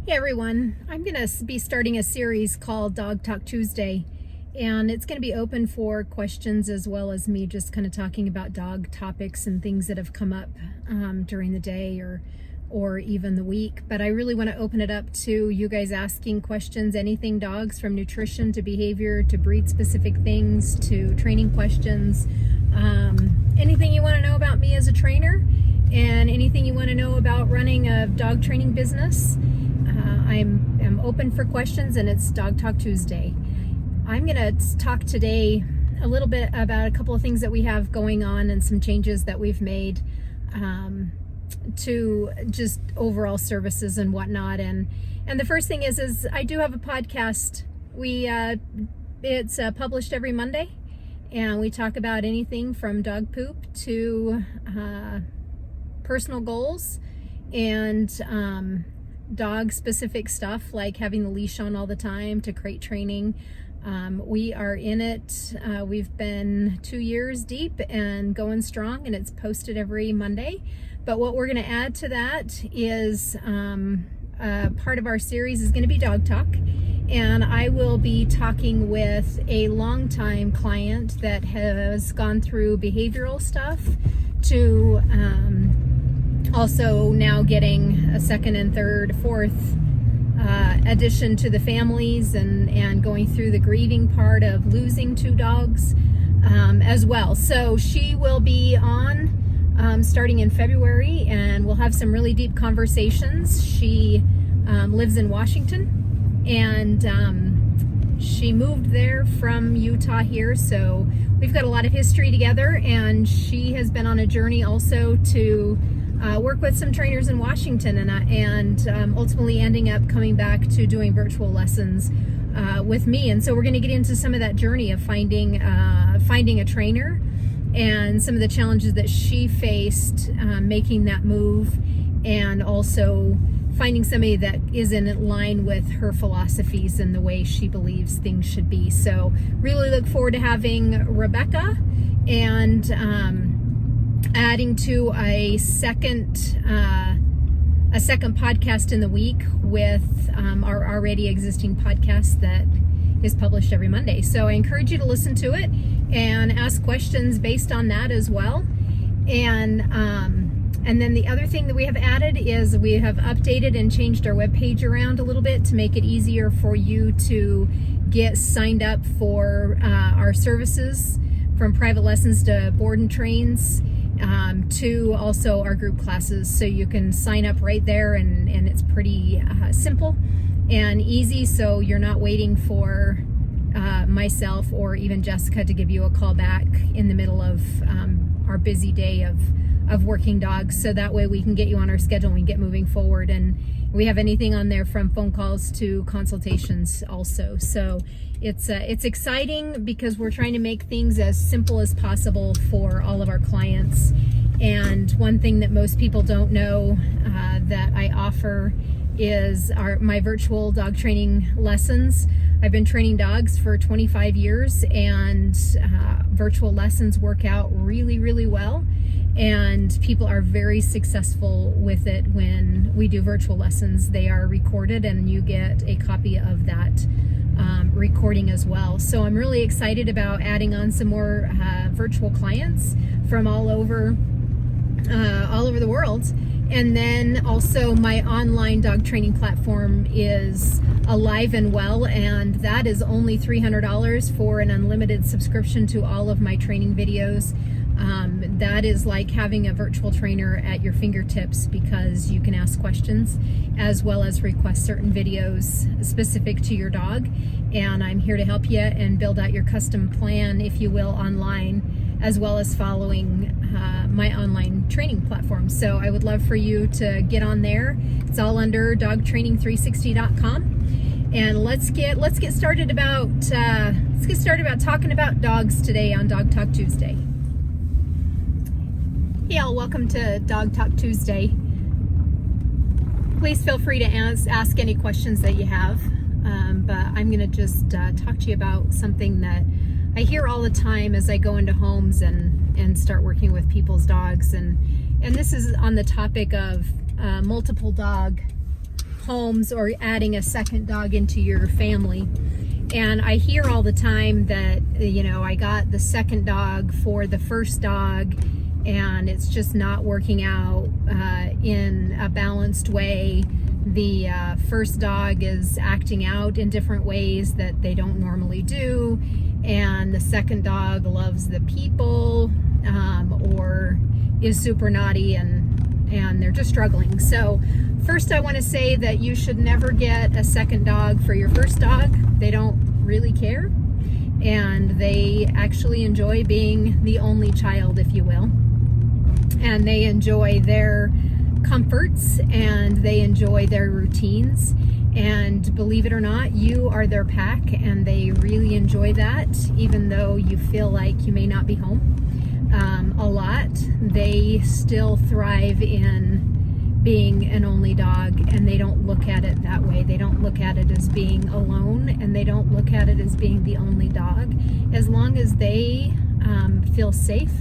Hey everyone, I'm going to be starting a series called Dog Talk Tuesday, and it's going to be open for questions as well as me just kind of talking about dog topics and things that have come up during the day or even the week. But I really want to open it up to you guys asking questions, anything dogs, from nutrition to behavior to breed specific things to training questions, anything you want to know about me as a trainer and anything you want to know about running a dog training business. I'm open for questions, and it's Dog Talk Tuesday. I'm going to talk today a little bit about a couple of things that we have going on and some changes that we've made to just overall services and whatnot. And the first thing is I do have a podcast. It's published every Monday, and we talk about anything from dog poop to personal goals and dog specific stuff like having the leash on all the time to crate training. We are in it. We've been 2 years deep and going strong, and it's posted every Monday. But what we're going to add to that is part of our series is going to be Dog Talk, and I will be talking with a longtime client that has gone through behavioral stuff to also now getting a second and third, fourth addition to the families and going through the grieving part of losing 2 dogs as well. So she will be on starting in February, and we'll have some really deep conversations. She lives in Washington, and she moved there from Utah here, so we've got a lot of history together, and she has been on a journey also to work with some trainers in Washington, and ultimately ending up coming back to doing virtual lessons with me. And so we're going to get into some of that journey of finding a trainer and some of the challenges that she faced making that move, and also finding somebody that is in line with her philosophies and the way she believes things should be. So really look forward to having Rebecca and adding to a second podcast in the week with our already existing podcast that is published every Monday. So I encourage you to listen to it and ask questions based on that as well. And then the other thing that we have added is we have updated and changed our webpage around a little bit to make it easier for you to get signed up for our services, from private lessons to board and trains, to also our group classes. So you can sign up right there, and it's pretty simple and easy, so you're not waiting for myself or even Jessica to give you a call back in the middle of our busy day of working dogs. So that way we can get you on our schedule and we get moving forward, and we have anything on there from phone calls to consultations also. So it's exciting because we're trying to make things as simple as possible for all of our clients. And one thing that most people don't know that I offer is my virtual dog training lessons. I've been training dogs for 25 years, and virtual lessons work out really, really well. And people are very successful with it. When we do virtual lessons, they are recorded, and you get a copy of that recording as well. So I'm really excited about adding on some more virtual clients from all over the world. And then also my online dog training platform is alive and well, and that is only $300 for an unlimited subscription to all of my training videos. That is like having a virtual trainer at your fingertips, because you can ask questions as well as request certain videos specific to your dog. And I'm here to help you and build out your custom plan, if you will, online, as well as following my online training platform. So I would love for you to get on there. It's all under dogtraining360.com. And let's get started about talking about dogs today on Dog Talk Tuesday. Hey all, welcome to Dog Talk Tuesday. Please feel free to ask any questions that you have, but I'm going to just talk to you about something that I hear all the time as I go into homes and start working with people's dogs, and this is on the topic of multiple dog homes or adding a second dog into your family. And I hear all the time that, you know, I got the second dog for the first dog and it's just not working out in a balanced way. The first dog is acting out in different ways that they don't normally do, and the second dog loves the people or is super naughty, and they're just struggling. So first I want to say that you should never get a second dog for your first dog. They don't really care, and they actually enjoy being the only child, if you will, and they enjoy their comforts and they enjoy their routines, and believe it or not, you are their pack and they really enjoy that. Even though you feel like you may not be home a lot, they still thrive in being an only dog, and they don't look at it that way. They don't look at it as being alone, and they don't look at it as being the only dog. As long as they feel safe,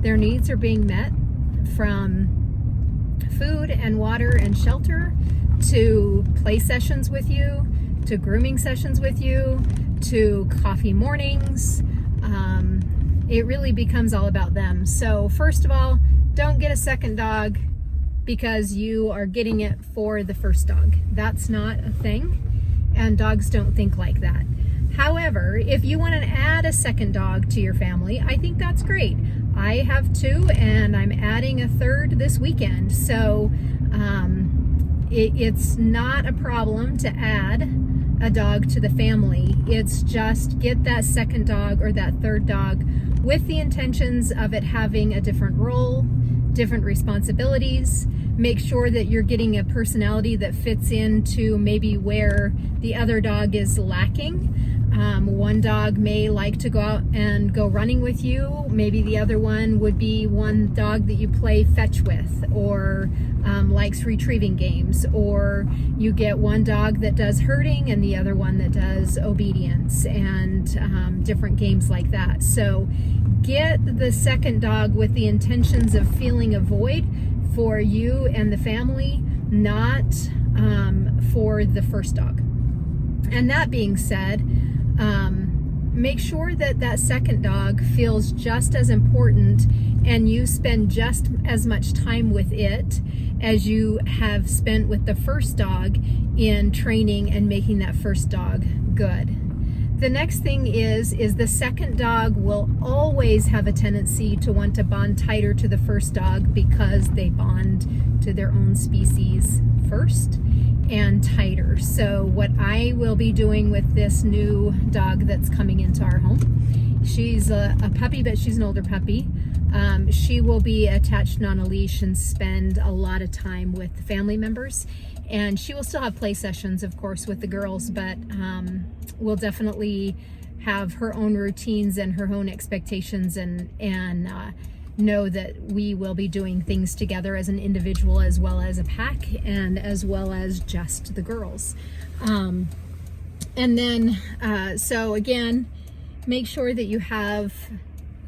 their needs are being met, from food and water and shelter to play sessions with you, to grooming sessions with you, to coffee mornings. It really becomes all about them. So first of all, don't get a second dog because you are getting it for the first dog. That's not a thing, and dogs don't think like that. However, if you want to add a second dog to your family, I think that's great. I have two, and I'm adding a third this weekend. So it's not a problem to add a dog to the family. It's just get that second dog or that third dog with the intentions of it having a different role, different responsibilities. Make sure that you're getting a personality that fits into maybe where the other dog is lacking. One dog may like to go out and go running with you. Maybe the other one would be one dog that you play fetch with, or likes retrieving games, or you get one dog that does herding and the other one that does obedience, and different games like that. So get the second dog with the intentions of filling a void for you and the family, not for the first dog. And that being said, make sure that that second dog feels just as important, and you spend just as much time with it as you have spent with the first dog in training and making that first dog good. The next thing is the second dog will always have a tendency to want to bond tighter to the first dog because they bond to their own species first and tighter. So what I will be doing with this new dog that's coming into our home, she's a puppy, but she's an older puppy. She will be attached on a leash and spend a lot of time with family members. And she will still have play sessions, of course, with the girls, but will definitely have her own routines and her own expectations, and know that we will be doing things together as an individual as well as a pack, and as well as just the girls. And then, so again, make sure that you have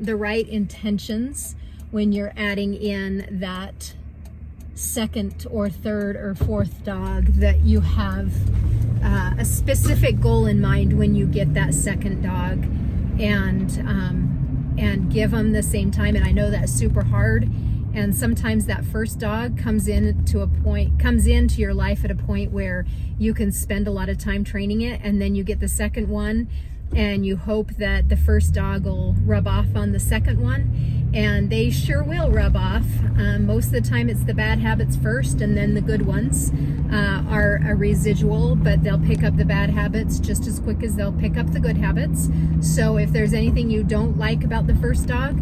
the right intentions when you're adding in that second or third or fourth dog, that you have a specific goal in mind when you get that second dog, and give them the same time. And I know that's super hard, and sometimes that first dog comes into your life at a point where you can spend a lot of time training it, and then you get the second one and you hope that the first dog will rub off on the second one, and they sure will rub off. Most of the time it's the bad habits first, and then the good ones are a residual, but they'll pick up the bad habits just as quick as they'll pick up the good habits. So if there's anything you don't like about the first dog,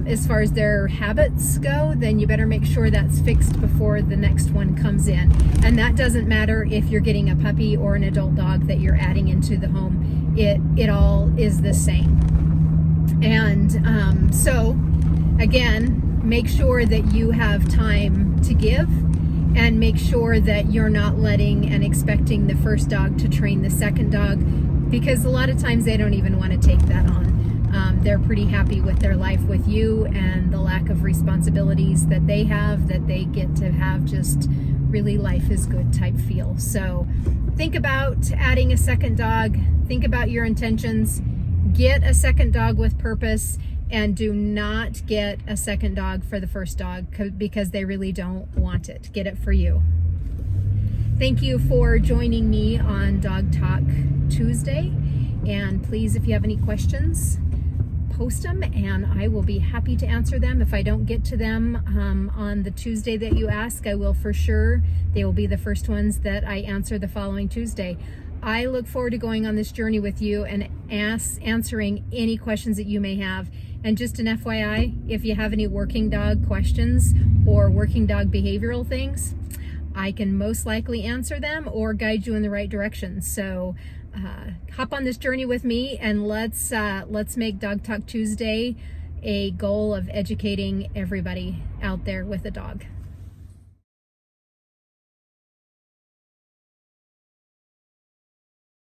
as far as their habits go, then you better make sure that's fixed before the next one comes in. And that doesn't matter if you're getting a puppy or an adult dog that you're adding into the home. It all is the same. And so again, make sure that you have time to give, and make sure that you're not letting and expecting the first dog to train the second dog, because a lot of times they don't even want to take that on. They're pretty happy with their life with you and the lack of responsibilities that they have, that they get to have just really life is good type feel. So think about adding a second dog. Think about your intentions. Get a second dog with purpose, and do not get a second dog for the first dog because they really don't want it. Get it for you. Thank you for joining me on Dog Talk Tuesday. And please, if you have any questions, post them and I will be happy to answer them. If I don't get to them on the Tuesday that you ask, I will for sure. They will be the first ones that I answer the following Tuesday. I look forward to going on this journey with you and answering any questions that you may have. And just an FYI, if you have any working dog questions or working dog behavioral things, I can most likely answer them or guide you in the right direction. So hop on this journey with me, and let's make Dog Talk Tuesday a goal of educating everybody out there with a dog.